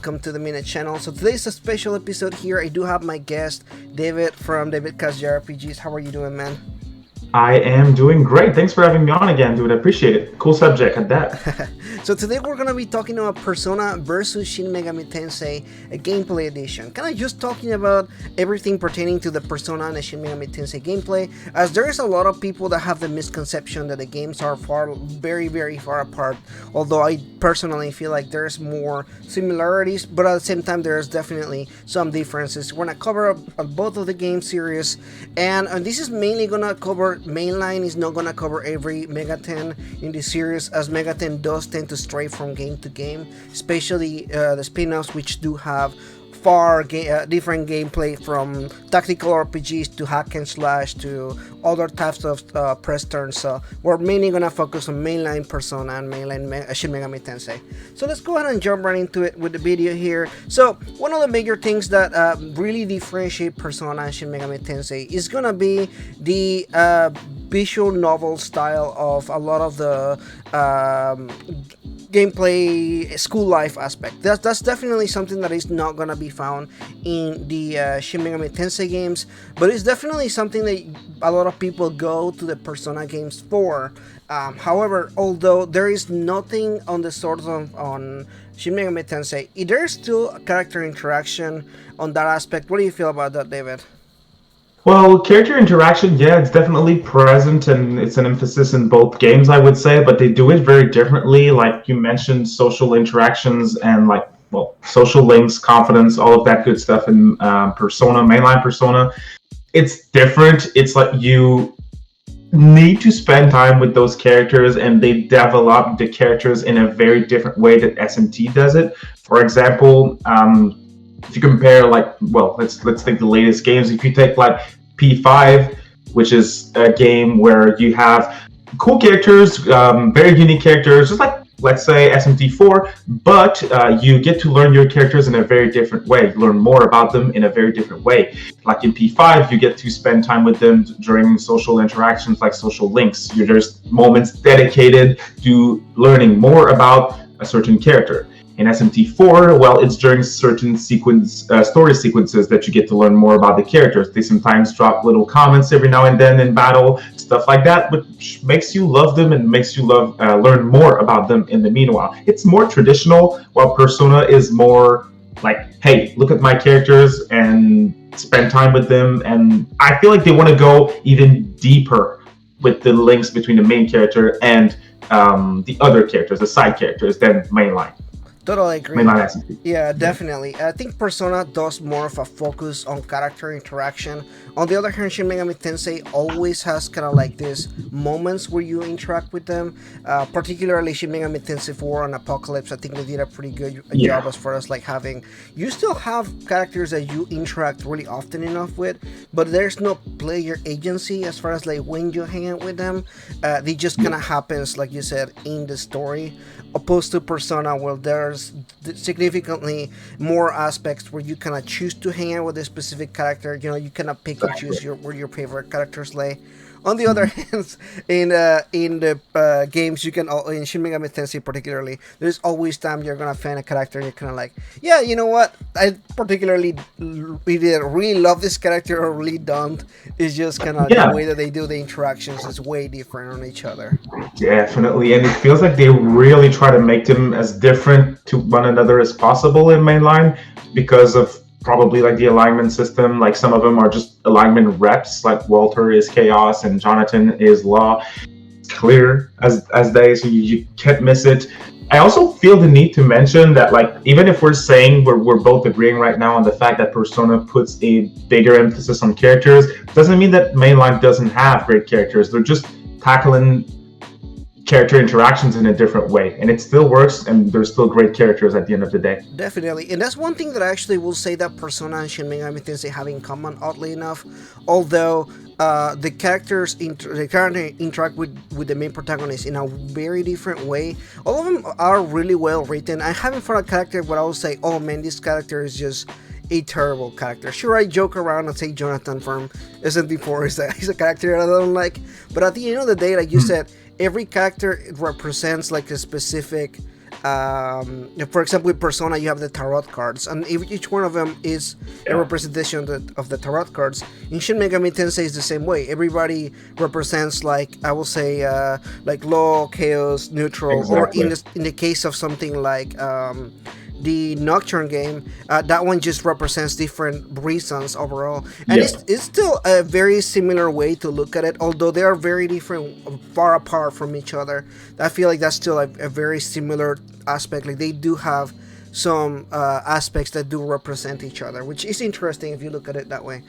welcome to the Minute Channel. So today's a special episode here. I do have my guest, David from DavidCast JRPGS. How are you doing, man? I am doing great. Thanks for having me on again, dude. I appreciate it. Cool subject at that. So today we're going to be talking about Persona versus Shin Megami Tensei, a gameplay edition. Kind of just talking about everything pertaining to the Persona and the Shin Megami Tensei gameplay, as there is a lot of people that have the misconception that the games are very far apart, although I personally feel like there's more similarities, but at the same time there's definitely some differences. We're going to cover both of the game series, and this is mainly going to cover mainline. Is not going to cover every Megaten in the series, as Megaten does tend to stray from game to game, especially the spin-offs, which do have different gameplay, from tactical RPGs to hack and slash to other types of press turns. So we're mainly gonna focus on mainline Persona and mainline Shin Megami Tensei. So let's go ahead and jump right into it with the video here. So one of the major things that really differentiate Persona and Shin Megami Tensei is gonna be the visual novel style of a lot of the gameplay school life aspect. That's definitely something that is not gonna be found in the Shin Megami Tensei games, but it's definitely something that a lot of people go to the Persona games for. However, although there is nothing on the sort of on Shin Megami Tensei, there's still character interaction on that aspect. What do you feel about that, David? Well, character interaction, yeah, it's definitely present and it's an emphasis in both games, I would say, but they do it very differently. Like you mentioned, social interactions and social links, confidence, all of that good stuff in Persona, mainline Persona. It's different. It's like you need to spend time with those characters, and they develop the characters in a very different way that SMT does it. For example, if you compare, let's take the latest games. If you take like P5, which is a game where you have cool characters, very unique characters, just like, let's say, SMT4, but you get to learn your characters in a very different way. You learn more about them in a very different way. Like in P5, you get to spend time with them during social interactions, like social links. There's moments dedicated to learning more about a certain character. In SMT4, well, it's during certain story sequences that you get to learn more about the characters. They sometimes drop little comments every now and then in battle, stuff like that, which makes you love them and makes you learn more about them in the meanwhile. It's more traditional, while Persona is more like, hey, look at my characters and spend time with them. And I feel like they want to go even deeper with the links between the main character and the other characters, the side characters, than mainline. Totally agree. Mainline. Yeah, definitely. I think Persona does more of a focus on character interaction. On the other hand, Shin Megami Tensei always has kind of like these moments where you interact with them. Particularly Shin Megami Tensei 4 and Apocalypse, I think they did a pretty good job as far as like having... You still have characters that you interact really often enough with, but there's no player agency as far as like when you hang out with them. They just kind of happens, like you said, in the story. Opposed to Persona, where there's significantly more aspects where you kind of choose to hang out with a specific character. You know, you kind of pick and choose where your favorite characters lay. On the other hand, in the games, you can, in Shin Megami Tensei particularly, there's always time you're gonna find a character and you're kind of like, yeah, you know what, I particularly either really love this character or really don't. It's just kind of the way that they do the interactions is way different on each other. Definitely, and it feels like they really try to make them as different to one another as possible in mainline, because of probably like the alignment system. Like some of them are just alignment reps, like Walter is chaos and Jonathan is law. It's clear as day, so you can't miss it. I also feel the need to mention that, like, even if we're saying we're both agreeing right now on the fact that Persona puts a bigger emphasis on characters, doesn't mean that mainline doesn't have great characters. They're just tackling character interactions in a different way, and it still works, and there's still great characters at the end of the day. Definitely, and that's one thing that I actually will say that Persona and Shin Megami Tensei have in common, oddly enough. Although the characters interact with the main protagonist in a very different way. All of them are really well written. I haven't found a character where I will say, oh man, this character is just a terrible character. Sure, I joke around and say Jonathan from SMT4 is a character I don't like, but at the end of the day, like you said, every character represents like a specific For example, with Persona, you have the tarot cards, and each one of them is a representation of the tarot cards. In Shin Megami Tensei is the same way. Everybody represents, like, I will say, like law, chaos, neutral, Exactly. or in the case of something like the Nocturne game, that one just represents different reasons overall, and Yeah. it's still a very similar way to look at it, although they are very different, far apart from each other. I feel like that's still a very similar aspect. Like they do have some aspects that do represent each other, which is interesting if you look at it that way.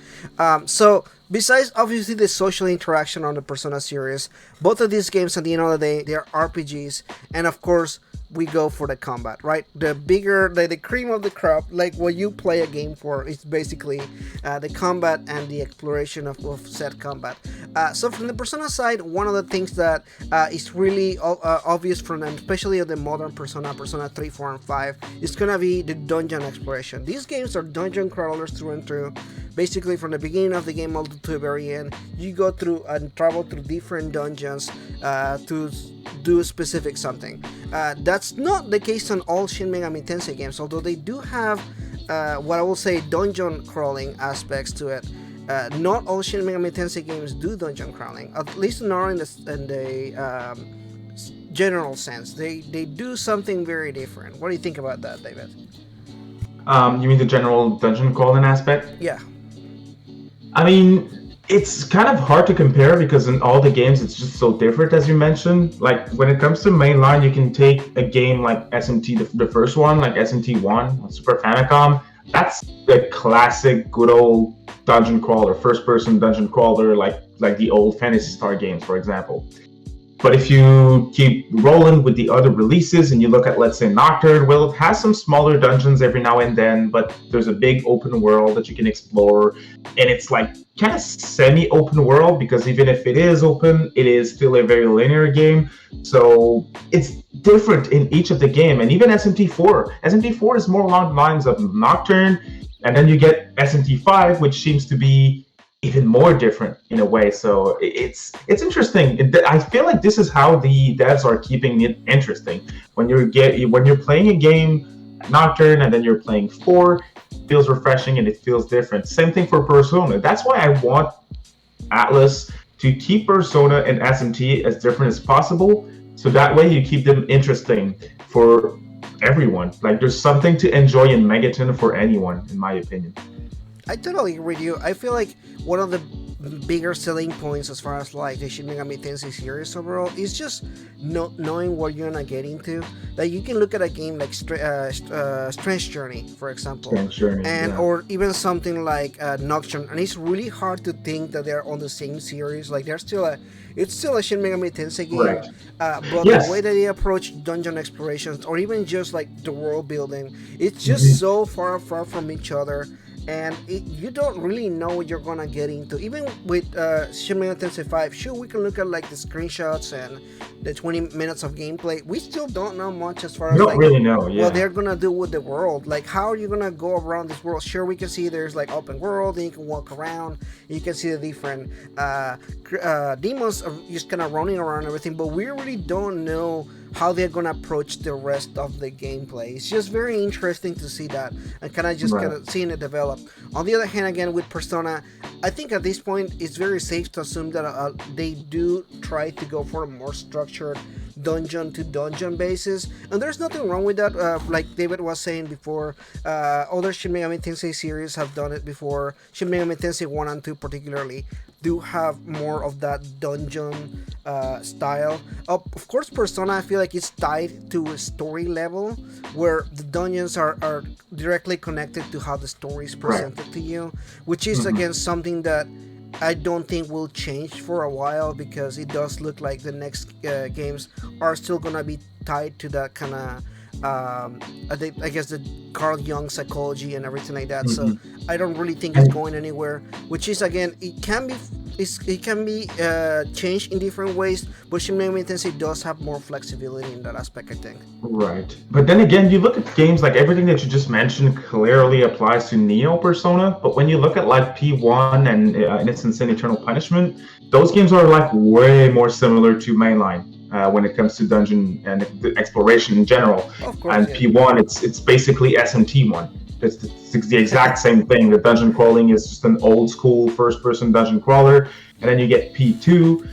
So besides obviously the social interaction on the Persona series, both of these games at the end of the day, they're RPGs, and of course we go for the combat, right? The bigger, the cream of the crop, like what you play a game for, is basically the combat and the exploration of said combat. So from the Persona side, one of the things that is really obvious from them, especially of the modern Persona 3, 4, and 5, is gonna be the dungeon exploration. These games are dungeon crawlers through and through. Basically, from the beginning of the game all to the very end, you go through and travel through different dungeons to do a specific something. That's not the case on all Shin Megami Tensei games, although they do have what I will say dungeon crawling aspects to it. Not all Shin Megami Tensei games do dungeon crawling, at least not in the general sense. They do something very different. What do you think about that, David? You mean the general dungeon crawling aspect? Yeah. I mean, it's kind of hard to compare because in all the games it's just so different, as you mentioned. Like when it comes to mainline, you can take a game like SMT, the first one, like SMT1 on Super Famicom. That's the classic, good old dungeon crawler, first-person dungeon crawler, like the old Phantasy Star games, for example. But if you keep rolling with the other releases and you look at, let's say, Nocturne, well, it has some smaller dungeons every now and then, but there's a big open world that you can explore. And it's like kind of semi-open world because even if it is open, it is still a very linear game. So it's different in each of the game. And even SMT4. SMT4 is more along the lines of Nocturne. And then you get SMT5, which seems to be even more different in a way. So it's interesting. I feel like this is how the devs are keeping it interesting. When you're playing a game Nocturne and then you're playing 4, it feels refreshing and it feels different. Same thing for Persona. That's why I want Atlas to keep Persona and SMT as different as possible, so that way you keep them interesting for everyone. Like there's something to enjoy in Megaton for anyone, in my opinion. I totally agree with you. I feel like one of the bigger selling points as far as like the Shin Megami Tensei series overall is just knowing what you're gonna get into. Like you can look at a game like Strange Journey, for example, Strange Journey, and yeah. or even something like Nocturne, and it's really hard to think that they're on the same series. Like it's still a Shin Megami Tensei game, Right. but Yes. the way that they approach dungeon explorations or even just like the world building, it's just so far from each other. And you don't really know what you're gonna get into. Even with Shin Megami Tensei 5, sure, we can look at like the screenshots and the 20 minutes of gameplay. We still don't know much as far We as don't like really know, yeah. what they're gonna do with the world. Like, how are you gonna go around this world? Sure, we can see there's like open world, and you can walk around. You can see the different demons are just kind of running around and everything, but we really don't know how they're gonna approach the rest of the gameplay. It's just very interesting to see that and kind of seeing it develop. On the other hand, again with Persona, I think at this point it's very safe to assume that they do try to go for a more structured dungeon to dungeon basis, and there's nothing wrong with that. Like David was saying before, other Shin Megami Tensei series have done it before. Shin Megami Tensei 1 and 2 particularly do have more of that dungeon style. Of course, Persona, I feel like it's tied to a story level where the dungeons are directly connected to how the story is presented to you, which is again something that I don't think will change for a while, because it does look like the next games are still gonna be tied to that kind of I guess the Carl Jung psychology and everything like that. So I don't really think it's going anywhere. Which is again, it can be changed in different ways, but Shin Megami Tensei does have more flexibility in that aspect, I think. Right. But then again, you look at games like everything that you just mentioned clearly applies to Neo Persona, but when you look at like P1 and Innocence and Eternal Punishment, those games are like way more similar to mainline. when it comes to dungeon and the exploration in general. Of course, And yeah. P1, it's basically SMT1. It's the exact same thing. The dungeon crawling is just an old school first-person dungeon crawler, and then you get P2.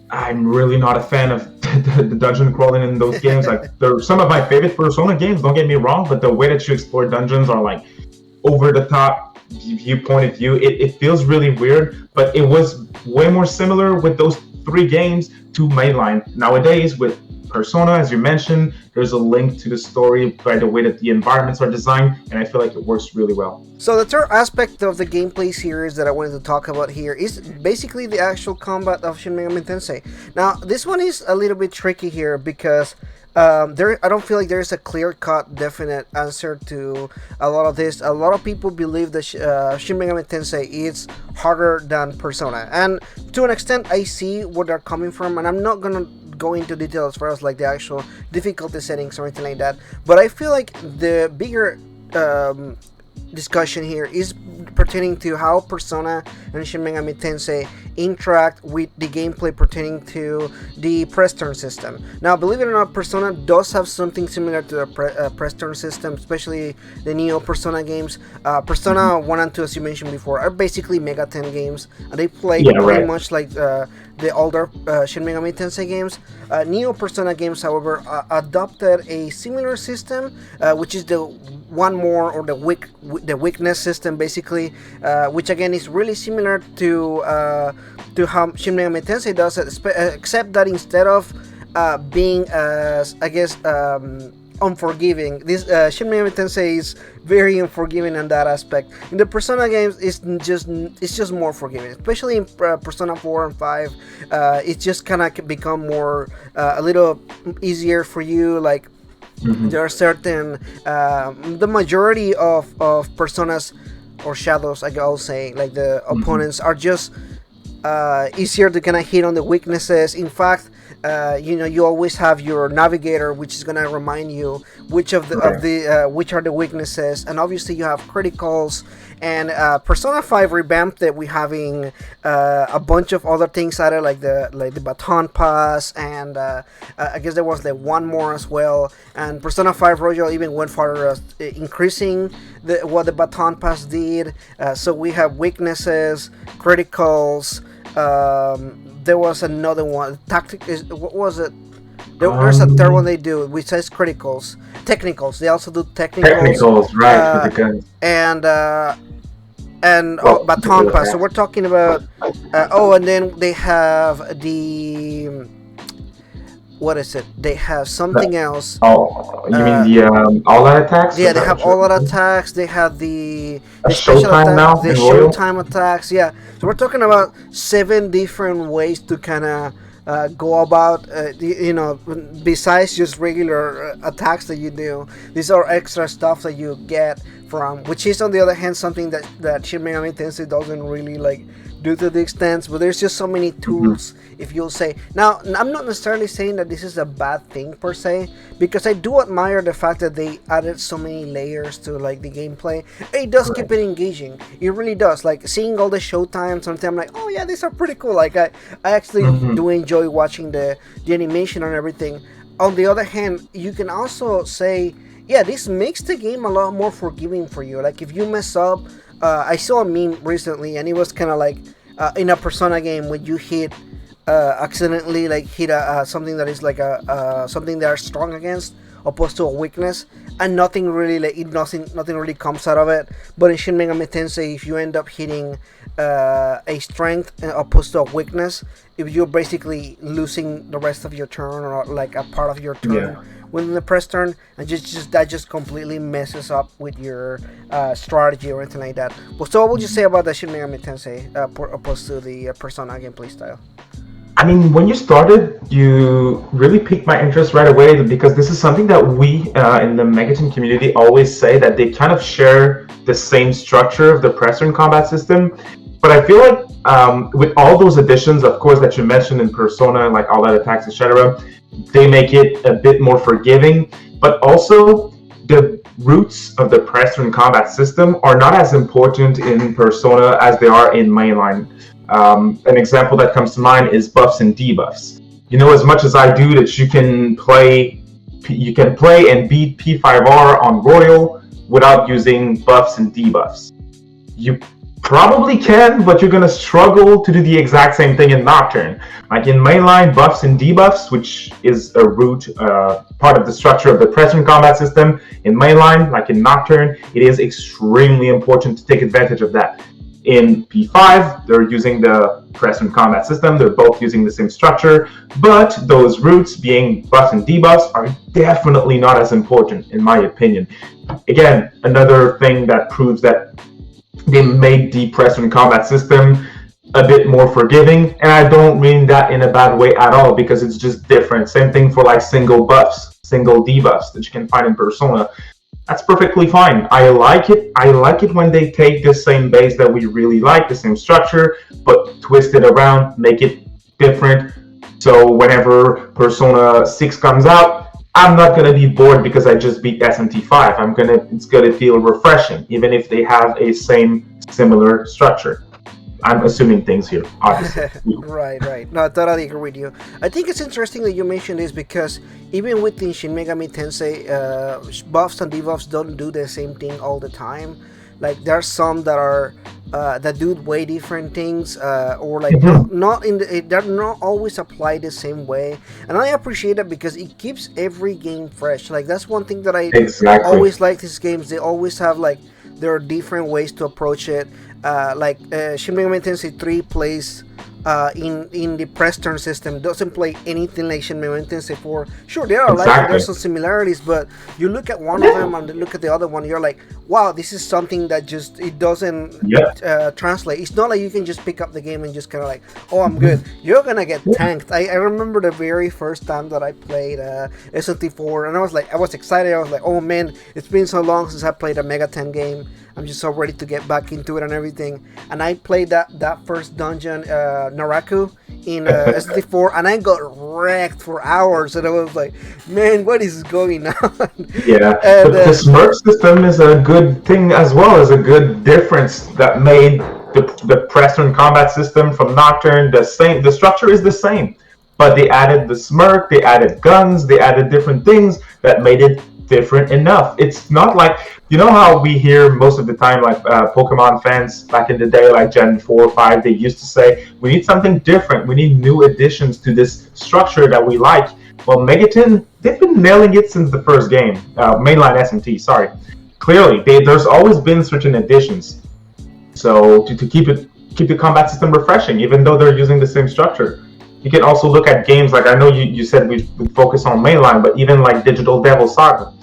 I'm really not a fan of the dungeon crawling in those games. Like, they're some of my favorite Persona games, don't get me wrong, but the way that you explore dungeons are like over the top viewpoint of view. It feels really weird, but it was way more similar with those three games to mainline. Nowadays, with Persona, as you mentioned, there's a link to the story by the way that the environments are designed, and I feel like it works really well. So the third aspect of the gameplay series that I wanted to talk about here is basically the actual combat of Shin Megami Tensei. Now, this one is a little bit tricky here because I don't feel like there's a clear-cut, definite answer to a lot of this. A lot of people believe that Shin Megami Tensei is harder than Persona, and to an extent, I see where they're coming from, and I'm not gonna go into detail as far as like the actual difficulty settings or anything like that. But I feel like the bigger discussion here is pertaining to how Persona and Shin Megami Tensei interact with the gameplay pertaining to the press turn system. Now, believe it or not, Persona does have something similar to the press turn system, especially the Neo Persona games. Persona 1 and 2, as you mentioned before, are basically Mega 10 games, and they play pretty much like the older Shin Megami Tensei games. Neo Persona games, however, adopted a similar system, which is the one more, or the weakness system, basically, which again is really similar to how Shin Megami Tensei does it, except that instead of being as, I guess, unforgiving, this Shin Megami Tensei is very unforgiving in that aspect. In the Persona games, it's just more forgiving, especially in Persona 4 and 5. It's just kind of become more a little easier for you. Like, there are certain the majority of personas or shadows, I'll say, like the opponents are just easier to kind of hit on the weaknesses. In fact, you always have your navigator, which is gonna remind you which of the which are the weaknesses, and obviously you have criticals. And Persona 5 revamped it. We're having a bunch of other things added, like the baton pass, and I guess there was like one more as well. And Persona 5 Royal even went farther, increasing what the baton pass did. So we have weaknesses, criticals. There was another one. What was it? There's a third one they do, which says criticals. Technicals. They also do technicals. Technicals, right, for the guns. And baton pass. So we're talking about. And then they have the. What is it? They have something else. Oh, you mean the all-out attacks? Yeah, they have all-out attacks. They have the special attack, now, the showtime attacks. Yeah, so we're talking about 7 different ways to kind of go about. Besides just regular attacks that you do, these are extra stuff that you get from, which is on the other hand something that Shin Megami Tensei doesn't really like do to the extent. But there's just so many tools. If you'll say, now I'm not necessarily saying that this is a bad thing per se, because I do admire the fact that they added so many layers to like the gameplay. It does keep it engaging. It really does. Like seeing all the showtimes, sometimes I'm like, oh yeah, these are pretty cool. Like I actually do enjoy watching the animation and everything. On the other hand, you can also say, yeah, this makes the game a lot more forgiving for you. Like if you mess up, I saw a meme recently, and it was kind of like in a Persona game when you accidentally like hit something that is like something they are strong against, opposed to a weakness, and nothing really nothing really comes out of it. But in Shin Megami Tensei, if you end up hitting a strength opposed to a weakness, if you're basically losing the rest of your turn, or like a part of your turn within the press turn, and that just completely messes up with your strategy or anything like that. Well, so what would you say about the Shin Megami Tensei opposed to the Persona gameplay style? I mean, when you started, you really piqued my interest right away, because this is something that we in the Megaton community always say, that they kind of share the same structure of the press turn combat system. But I feel like with all those additions, of course, that you mentioned in Persona, like all that attacks, etc., they make it a bit more forgiving. But also, the roots of the press turn combat system are not as important in Persona as they are in mainline. An example that comes to mind is buffs and debuffs. You know as much as I do that you can play and beat P5R on Royal without using buffs and debuffs. You probably can, but you're gonna struggle to do the exact same thing in Nocturne. Like in mainline, buffs and debuffs, which is a root part of the structure of the press-run combat system in mainline, like in Nocturne, it is extremely important to take advantage of that. In P5, they're using the press-run combat system. They're both using the same structure, but those roots, being buffs and debuffs, are definitely not as important, in my opinion. Again, another thing that proves that they made the press-run combat system a bit more forgiving, and I don't mean that in a bad way at all, because it's just different. Same thing for like single buffs, single debuffs that you can find in Persona. That's perfectly fine. I like it. I like it when they take the same base that we really like, the same structure, but twist it around, make it different. So whenever Persona 6 comes out, I'm not gonna be bored because I just beat SMT5. It's gonna feel refreshing, even if they have a similar structure. I'm assuming things here, obviously. Right. No, I totally agree with you. I think it's interesting that you mentioned this because even within Shin Megami Tensei, buffs and debuffs don't do the same thing all the time. Like there are some that are that do way different things, or like they're not always applied the same way. And I appreciate that because it keeps every game fresh. Like that's one thing that I always like these games. They always have like there are different ways to approach it. Shin Megami Tensei 3 plays in the press turn system, doesn't play anything like Shin Megami Tensei 4. Sure, there's some similarities, but you look at one of them and look at the other one, you're like, wow, this is something that just it doesn't translate. It's not like you can just pick up the game and just kind of like, oh, I'm good. You're gonna get tanked. I remember the very first time that I played SMT4, and I was excited. I was like, oh man, it's been so long since I played a Mega 10 game. I'm just so ready to get back into it and everything. And I played that first dungeon, Naraku, in SMT4, and I got wrecked for hours. And I was like, man, what is going on? Yeah, and, but the smirk system is a good thing as well, as a good difference that made the press-run combat system from Nocturne the same. The structure is the same, but they added the smirk, they added guns, they added different things that made it different enough. It's not like, you know how we hear most of the time, like Pokemon fans back in the day, like Gen 4 or 5, they used to say, we need something different, we need new additions to this structure that we like. Well, Megaton, they've been nailing it since the first game, mainline SMT, sorry. Clearly, there's always been certain additions. So to keep the combat system refreshing, even though they're using the same structure. You can also look at games like, I know you said we focus on mainline, but even like Digital Devil Saga.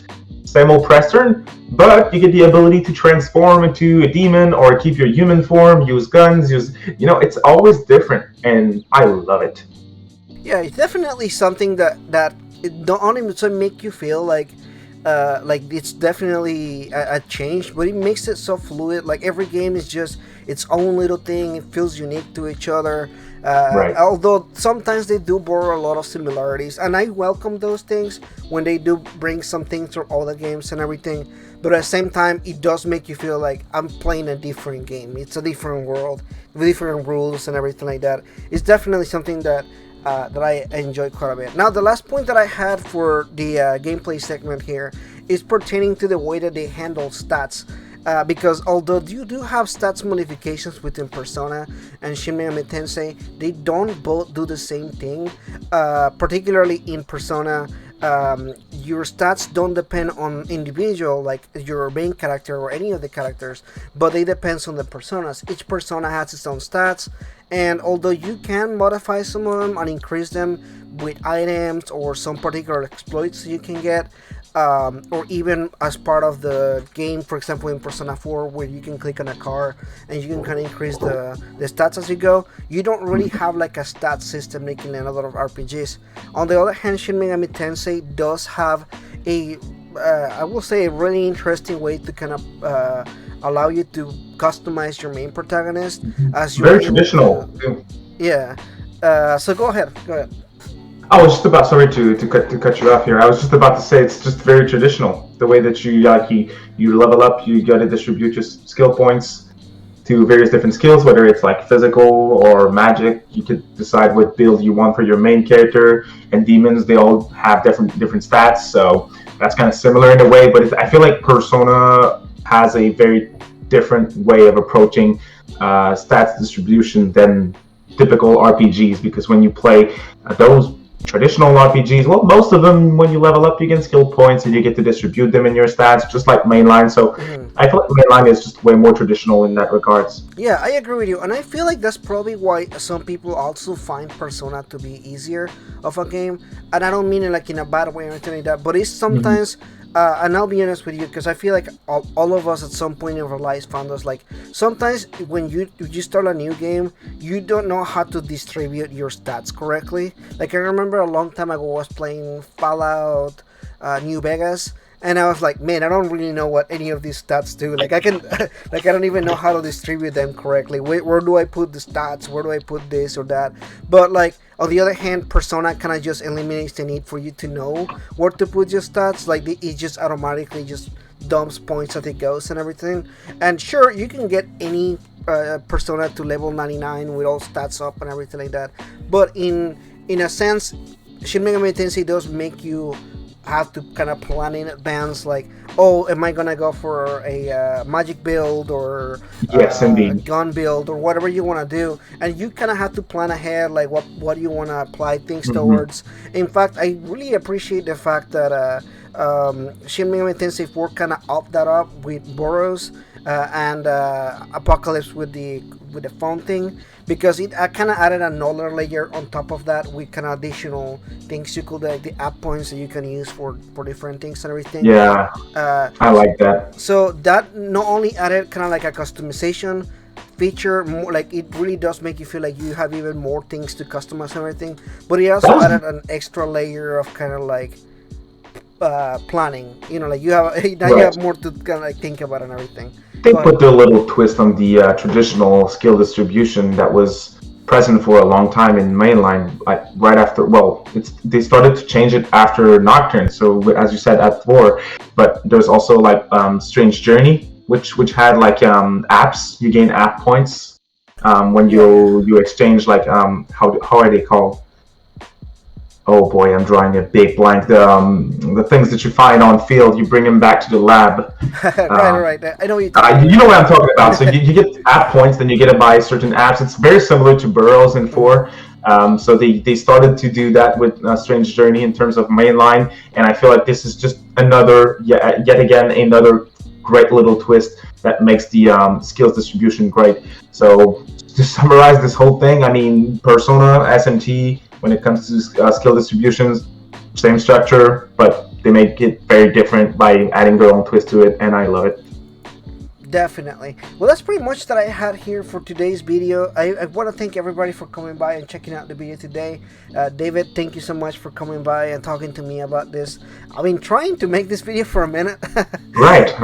Same old press turn, but you get the ability to transform into a demon or keep your human form, use guns, it's always different, and I love it. Yeah, it's definitely something that it don't only make you feel like it's definitely a change, but it makes it so fluid. Like every game is just its own little thing. It feels unique to each other. Although sometimes they do borrow a lot of similarities, and I welcome those things when they do bring some things from all the games and everything. But at the same time, it does make you feel like I'm playing a different game. It's a different world with different rules and everything like that. It's definitely something that I enjoy quite a bit. Now, the last point that I had for the gameplay segment here is pertaining to the way that they handle stats. Because although you do have stats modifications within Persona and Shin Megami Tensei, they don't both do the same thing. Particularly in Persona, your stats don't depend on individual, like your main character or any of the characters, but they depend on the personas. Each persona has its own stats, and although you can modify some of them and increase them with items or some particular exploits you can get, or even as part of the game, for example in Persona 4, where you can click on a car and you can kind of increase the stats as you go, you don't really have like a stat system like in a lot of RPGs. On the other hand, Shin Megami Tensei does have a I will say a really interesting way to kind of allow you to customize your main protagonist as you're very traditional. So go ahead. I was just about, sorry to cut you off here. I was just about to say it's just very traditional. The way that you level up, you got to distribute your skill points do various different skills, whether it's like physical or magic. You could decide what build you want for your main character. And demons, they all have different stats, so that's kind of similar in a way. But I feel like Persona has a very different way of approaching stats distribution than typical RPGs, because when you play those traditional RPGs, well, most of them, when you level up, you get skill points and you get to distribute them in your stats, just like mainline. So I feel like mainline is just way more traditional in that regards. Yeah, I agree with you, and I feel like that's probably why some people also find Persona to be easier of a game. And I don't mean it like in a bad way or anything like that, but it's sometimes. And I'll be honest with you, because I feel like all of us at some point in our lives found us like sometimes when you start a new game, you don't know how to distribute your stats correctly. Like I remember a long time ago I was playing Fallout New Vegas, and I was like, man, I don't really know what any of these stats do. Like I can, like I don't even know how to distribute them correctly. Where do I put the stats? Where do I put this or that? But like on the other hand, Persona kind of just eliminates the need for you to know where to put your stats. Like it just automatically just dumps points as it goes and everything. And sure, you can get any Persona to level 99 with all stats up and everything like that. But in a sense, Shin Megami Tensei does make you have to kind of plan in advance, like, oh, am I gonna go for a magic build or yes, indeed, gun build or whatever you want to do, and you kind of have to plan ahead, like what you want to apply things towards. In fact, I really appreciate the fact that Shin Megami Tensei 4 kind of upped that up with Boros and Apocalypse with the phone thing, because it kind of added another layer on top of that with kind of additional things you could, like the app points that you can use for different things and everything. Yeah, I like that. So that not only added kind of like a customization feature, more like it really does make you feel like you have even more things to customize and everything, but it also added an extra layer of kind of like planning. You know, like you have now you have more to kind of like think about and everything. They put the little twist on the traditional skill distribution that was present for a long time in mainline. Like right after, well, they started to change it after Nocturne. So as you said, at 4, but there's also like Strange Journey, which had like apps. You gain app points when you exchange like how are they called? Oh boy, I'm drawing a big blank. The things that you find on field, you bring them back to the lab. Right. I know what you're talking about. You know what I'm talking about. So you get app points, then you get to buy certain apps. It's very similar to Burrows in 4. So they started to do that with Strange Journey in terms of mainline, and I feel like this is just yet again another great little twist that makes the skills distribution great. So to summarize this whole thing, I mean, Persona, SMT, when it comes to skill distributions, same structure, but they make it very different by adding their own twist to it, and I love it. Definitely. Well, that's pretty much that I had here for today's video. I want to thank everybody for coming by and checking out the video today. David, thank you so much for coming by and talking to me about this. I've been trying to make this video for a minute. Right.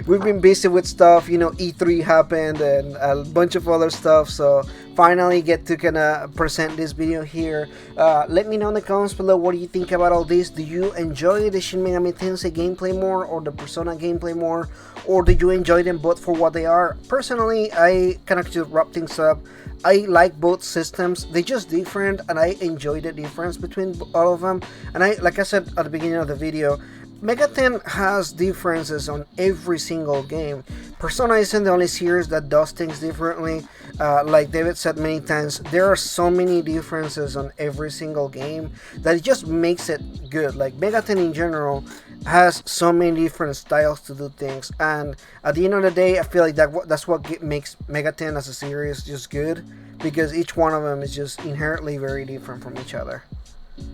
We've been busy with stuff, you know, E3 happened and a bunch of other stuff, so finally get to kind of present this video here. Let me know in the comments below, what do you think about all this? Do you enjoy the Shin Megami Tensei gameplay more, or the Persona gameplay more, or do you enjoy them both for what they are? Personally, I kind of just wrap things up. I like both systems. They're just different, and I enjoy the difference between all of them. And like I said at the beginning of the video, Megaten has differences on every single game. Persona isn't the only series that does things differently. Like David said many times, there are so many differences on every single game that it just makes it good. Like Megaten in general has so many different styles to do things, and at the end of the day, I feel like that's what makes Megaten as a series just good, because each one of them is just inherently very different from each other.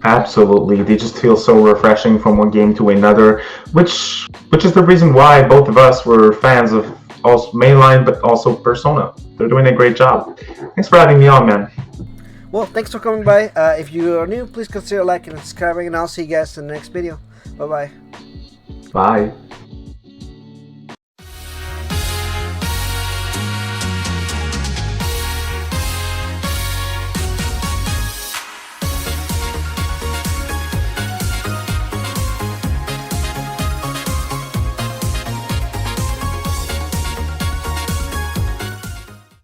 Absolutely, they just feel so refreshing from one game to another, which is the reason why both of us were fans of also mainline, but also Persona. They're doing a great job. Thanks for having me on, man. Well, thanks for coming by. If you are new, please consider liking and subscribing, and I'll see you guys in the next video. Bye-bye. Bye.